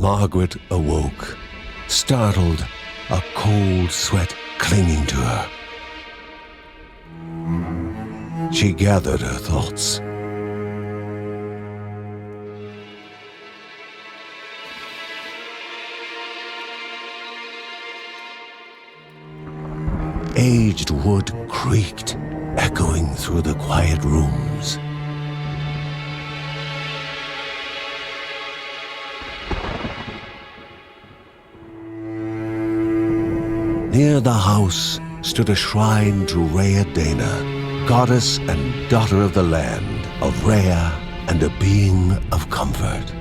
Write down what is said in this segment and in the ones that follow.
Margaret awoke, startled, a cold sweat clinging to her. She gathered her thoughts. Aged wood creaked, echoing through the quiet rooms. Near the house stood a shrine to Rhea Dana, goddess and daughter of the land, of Rhea and a being of comfort.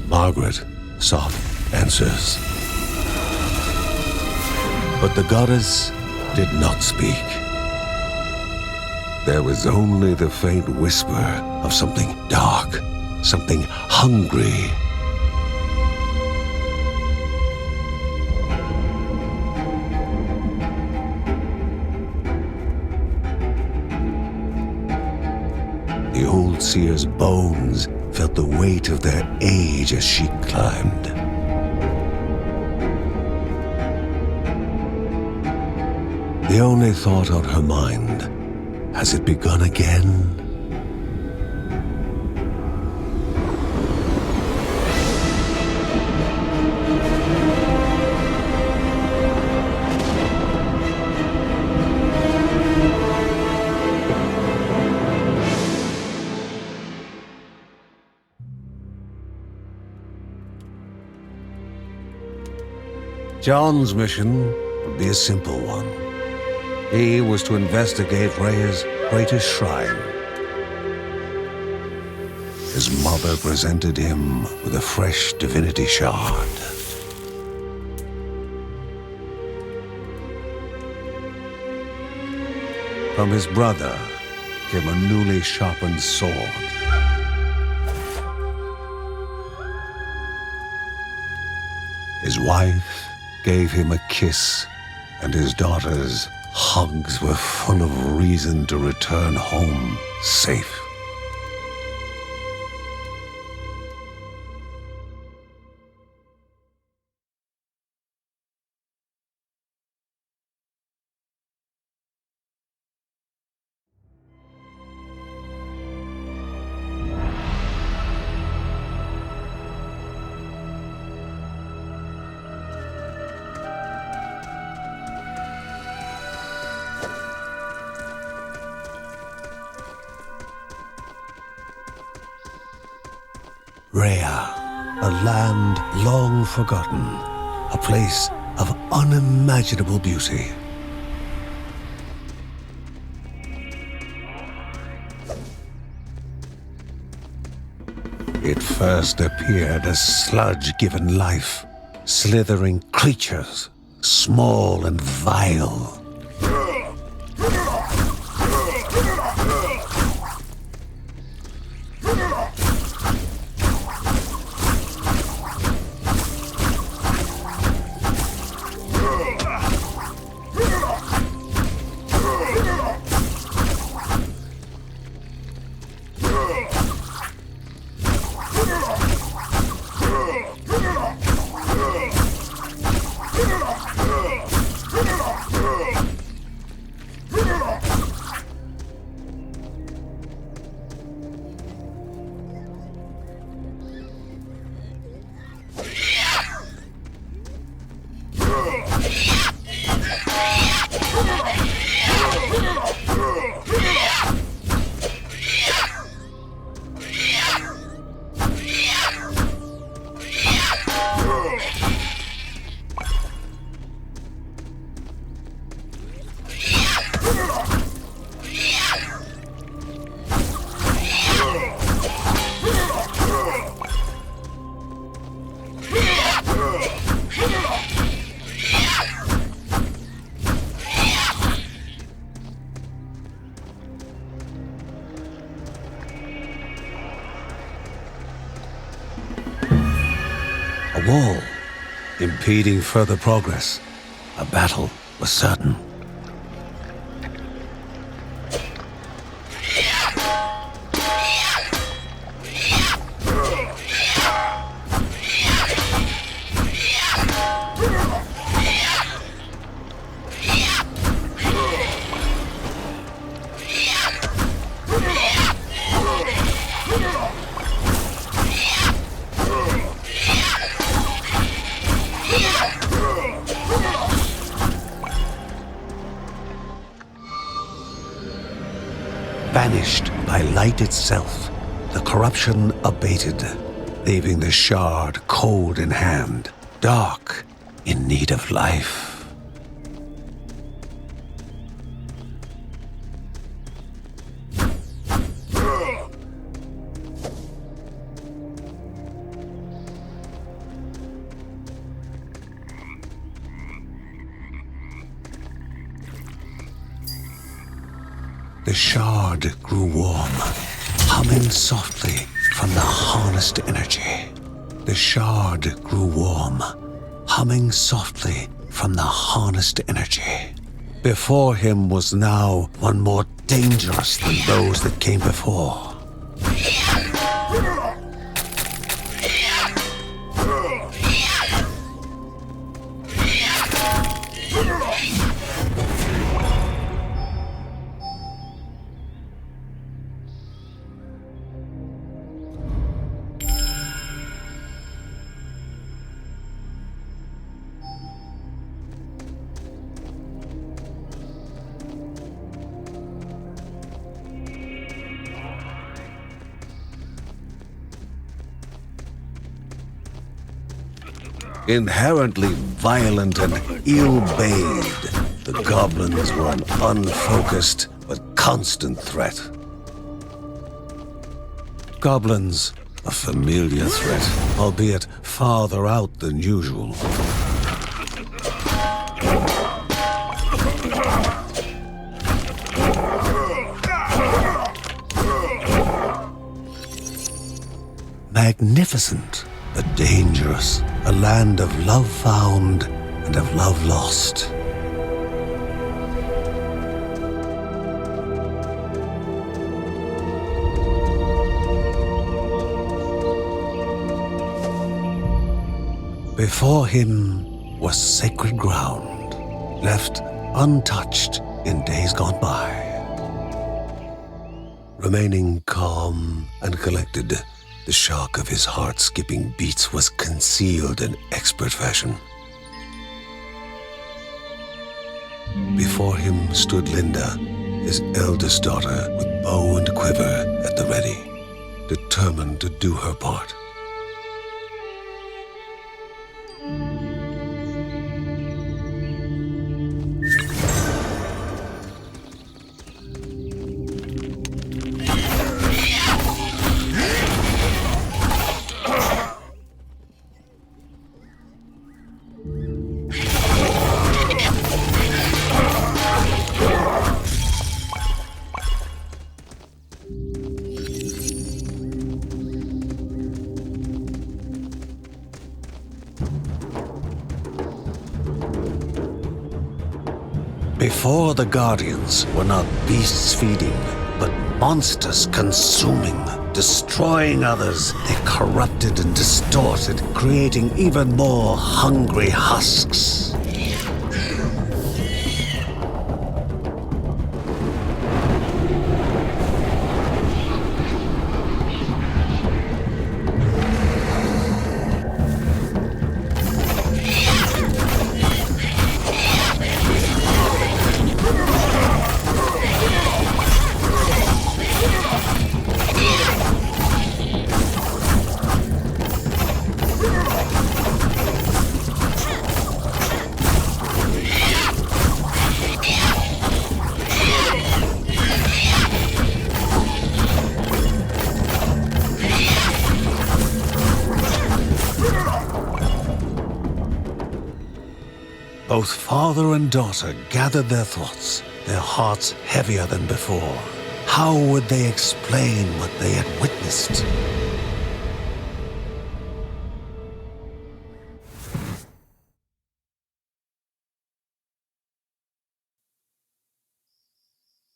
Margaret sought answers. But the goddess did not speak. There was only the faint whisper of something dark, something hungry. The old seer's bones felt the weight of their age as she climbed. The only thought on her mind, has it begun again? John's mission would be a simple one. He was to investigate Rhea's greatest shrine. His mother presented him with a fresh divinity shard. From his brother came a newly sharpened sword. His wife gave him a kiss, and his daughter's hugs were full of reason to return home safe. Rhea, a land long forgotten, a place of unimaginable beauty. It first appeared as sludge given life, slithering creatures, small and vile. A wall, impeding further progress. A battle was certain. Banished by light itself, the corruption abated, leaving the shard cold in hand, dark, in need of life. The shard grew warm, humming softly from the harnessed energy. The shard grew warm, humming softly from the harnessed energy. Before him was now one more dangerous than those that came before. Inherently violent and ill-bathed, the goblins were an unfocused but constant threat. Goblins, a familiar threat, albeit farther out than usual. Magnificent, but dangerous, a land of love found and of love lost. Before him was sacred ground, left untouched in days gone by. Remaining calm and collected, the shock of his heart-skipping beats was concealed in expert fashion. Before him stood Linda, his eldest daughter, with bow and quiver at the ready, determined to do her part. Before the Guardians were not beasts feeding, but monsters consuming, destroying others. They corrupted and distorted, creating even more hungry husks. Both father and daughter gathered their thoughts, their hearts heavier than before. How would they explain what they had witnessed?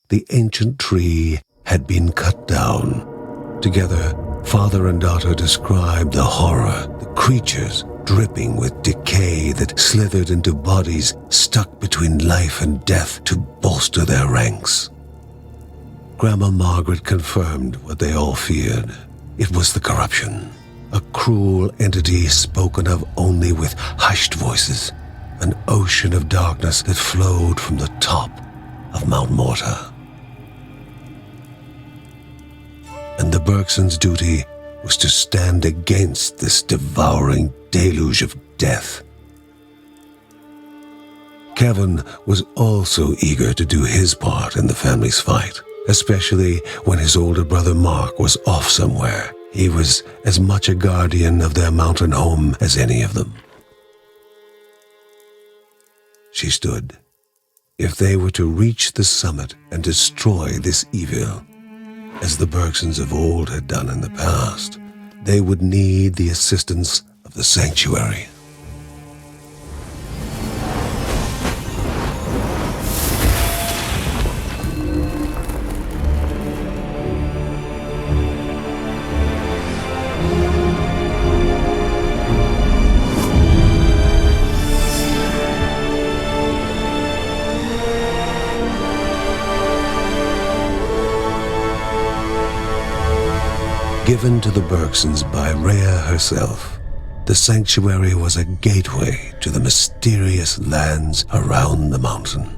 The ancient tree had been cut down. Together, father and daughter described the horror, the creatures dripping with decay that slithered into bodies stuck between life and death to bolster their ranks. Grandma Margaret confirmed what they all feared. It was the corruption. a cruel entity spoken of only with hushed voices, an ocean of darkness that flowed from the top of Mount Morta. And the Bergsons' duty was to stand against this devouring deluge of death. Kevin was also eager to do his part in the family's fight, especially when his older brother Mark was off somewhere. He was as much a guardian of their mountain home as any of them. She stood. If they were to reach the summit and destroy this evil, as the Bergsons of old had done in the past, they would need the assistance of the sanctuary. Given to the Bergsons by Rhea herself, the sanctuary was a gateway to the mysterious lands around the mountain.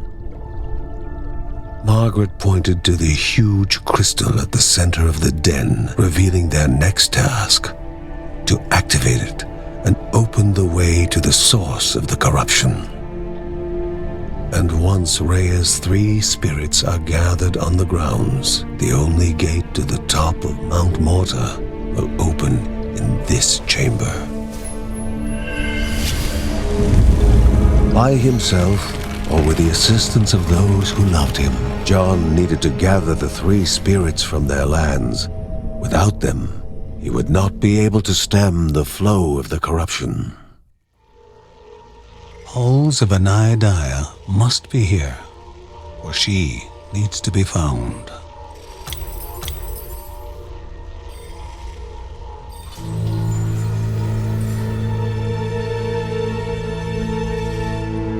Margaret pointed to the huge crystal at the center of the den, revealing their next task: to activate it and open the way to the source of the corruption. And once Rhea's 3 spirits are gathered on the grounds, the only gate to the top of Mount Morta will open in this chamber. By himself, or with the assistance of those who loved him, John needed to gather the 3 spirits from their lands. Without them, he would not be able to stem the flow of the corruption. Halls of Anaidiah must be here, or she needs to be found.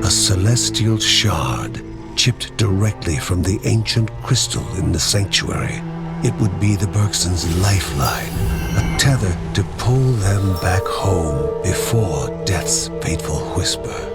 A celestial shard chipped directly from the ancient crystal in the sanctuary. It would be the Bergsons' lifeline, a tether to pull them back home before death's fateful whisper.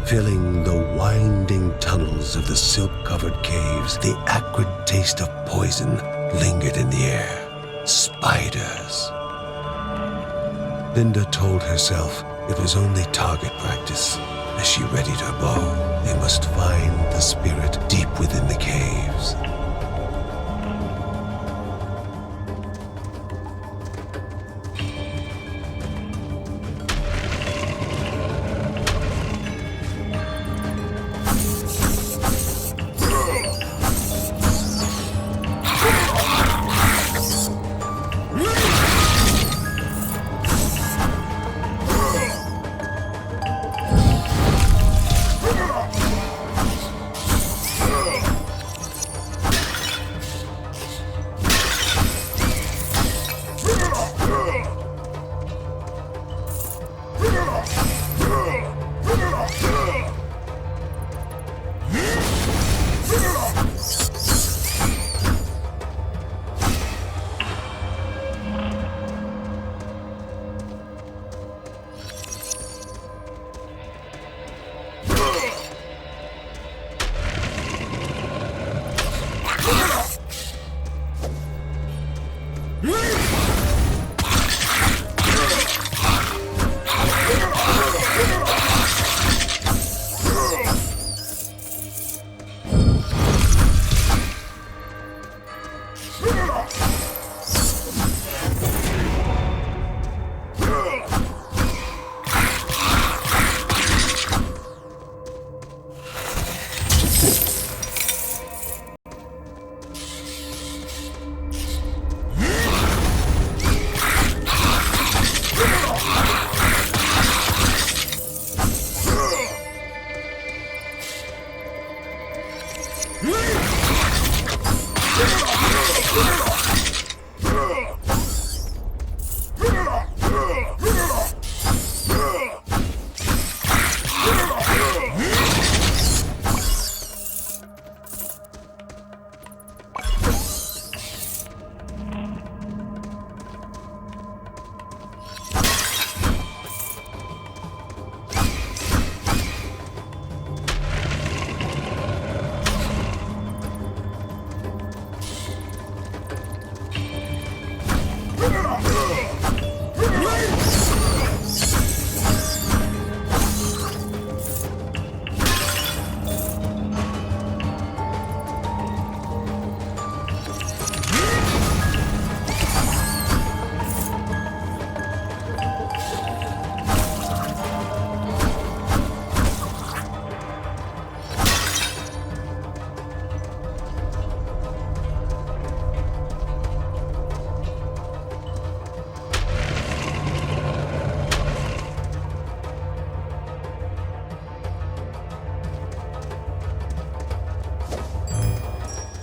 Filling the winding tunnels of the silk-covered caves, the acrid taste of poison lingered in the air. Spiders. Linda told herself it was only target practice. As she readied her bow, they must find the spirit deep within the caves.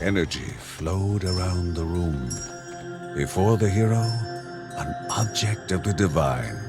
Energy flowed around the room. Before the hero, an object of the divine.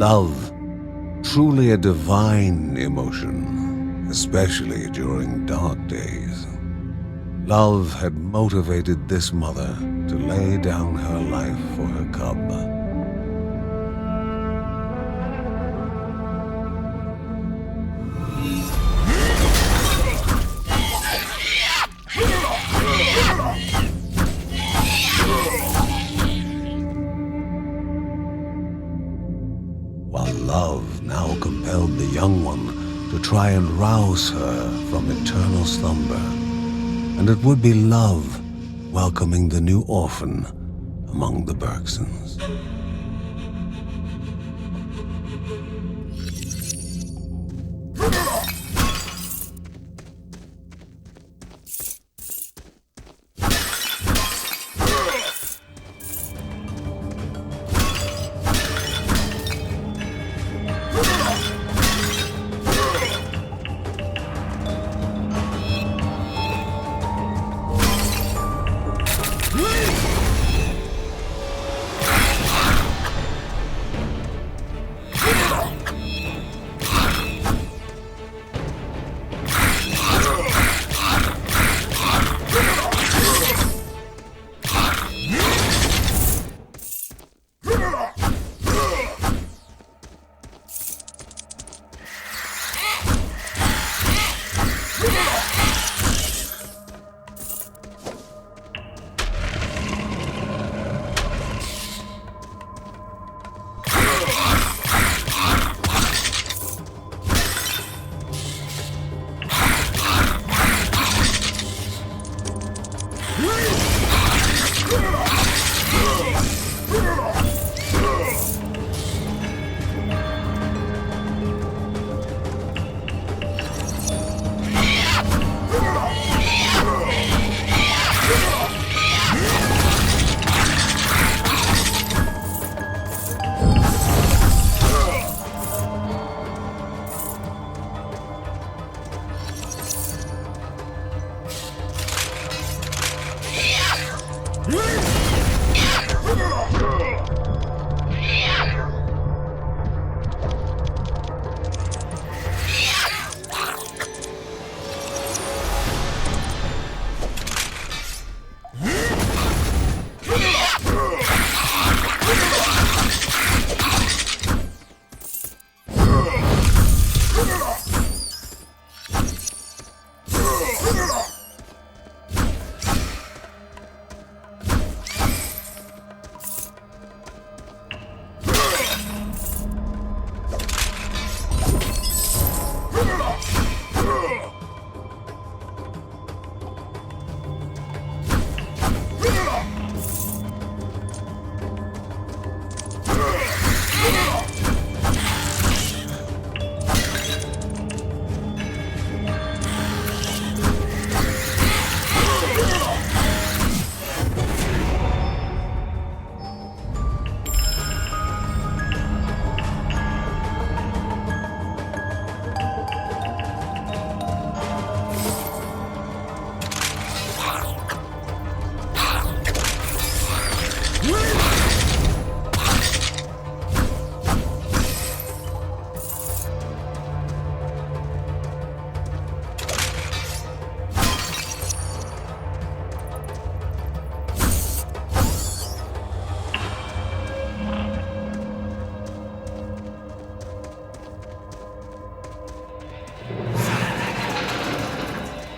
Love, truly a divine emotion, especially during dark days. Love had motivated this mother to lay down her life for her cub. While love now compelled the young one to try and rouse her from eternal slumber. And it would be love welcoming the new orphan among the Bergsons.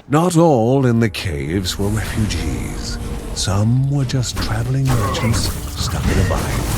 Not all in the caves were refugees. Some were just traveling merchants stuck in a bind.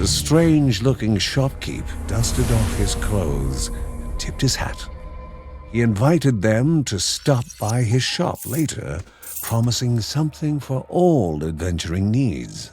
Strange-looking shopkeep dusted off his clothes and tipped his hat. He invited them to stop by his shop later, promising something for all adventuring needs.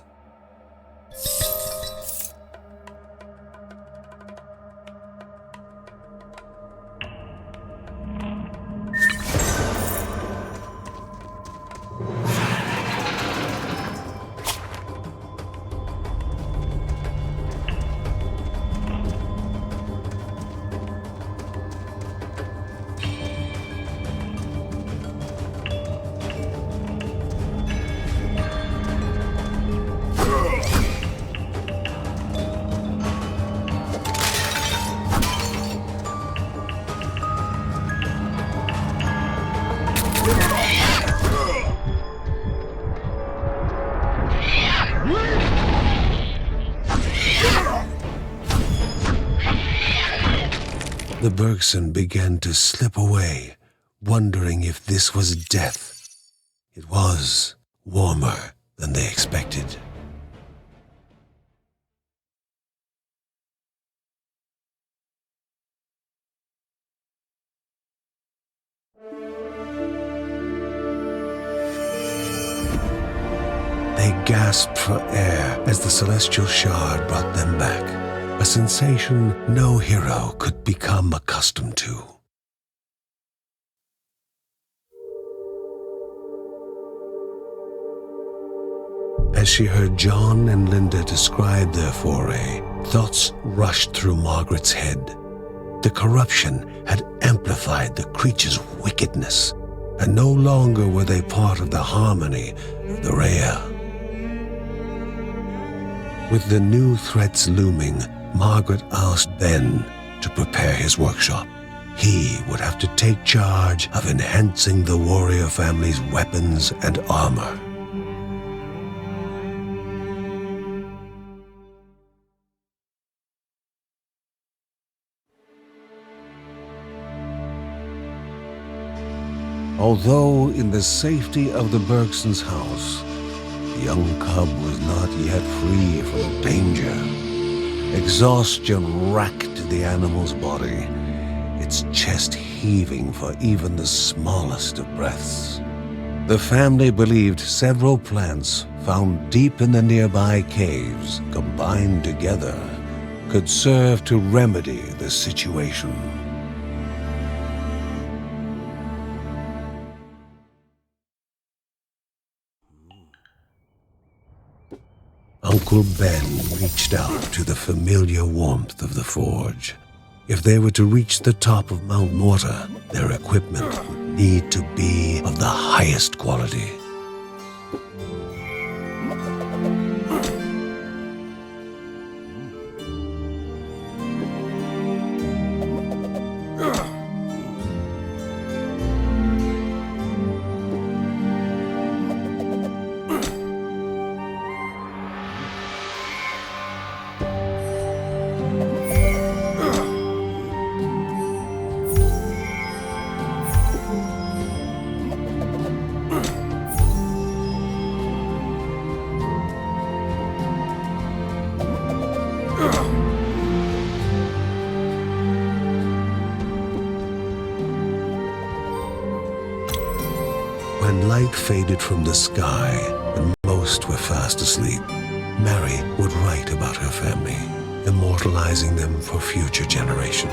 The Bergson began to slip away, wondering if this was death. It was warmer than they expected. They gasped for air as the celestial shard brought them back, a sensation no hero could become accustomed to. As she heard John and Linda describe their foray, thoughts rushed through Margaret's head. The corruption had amplified the creature's wickedness, and no longer were they part of the harmony of the Rhea. With the new threats looming, Margaret asked Ben to prepare his workshop. He would have to take charge of enhancing the warrior family's weapons and armor. Although in the safety of the Bergsons' house, the young cub was not yet free from danger. Exhaustion racked the animal's body, its chest heaving for even the smallest of breaths. The family believed several plants found deep in the nearby caves, combined together, could serve to remedy the situation. Uncle Ben reached out to the familiar warmth of the forge. If they were to reach the top of Mount Morta, their equipment would need to be of the highest quality. When light faded from the sky and most were fast asleep, Mary would write about her family, immortalizing them for future generations.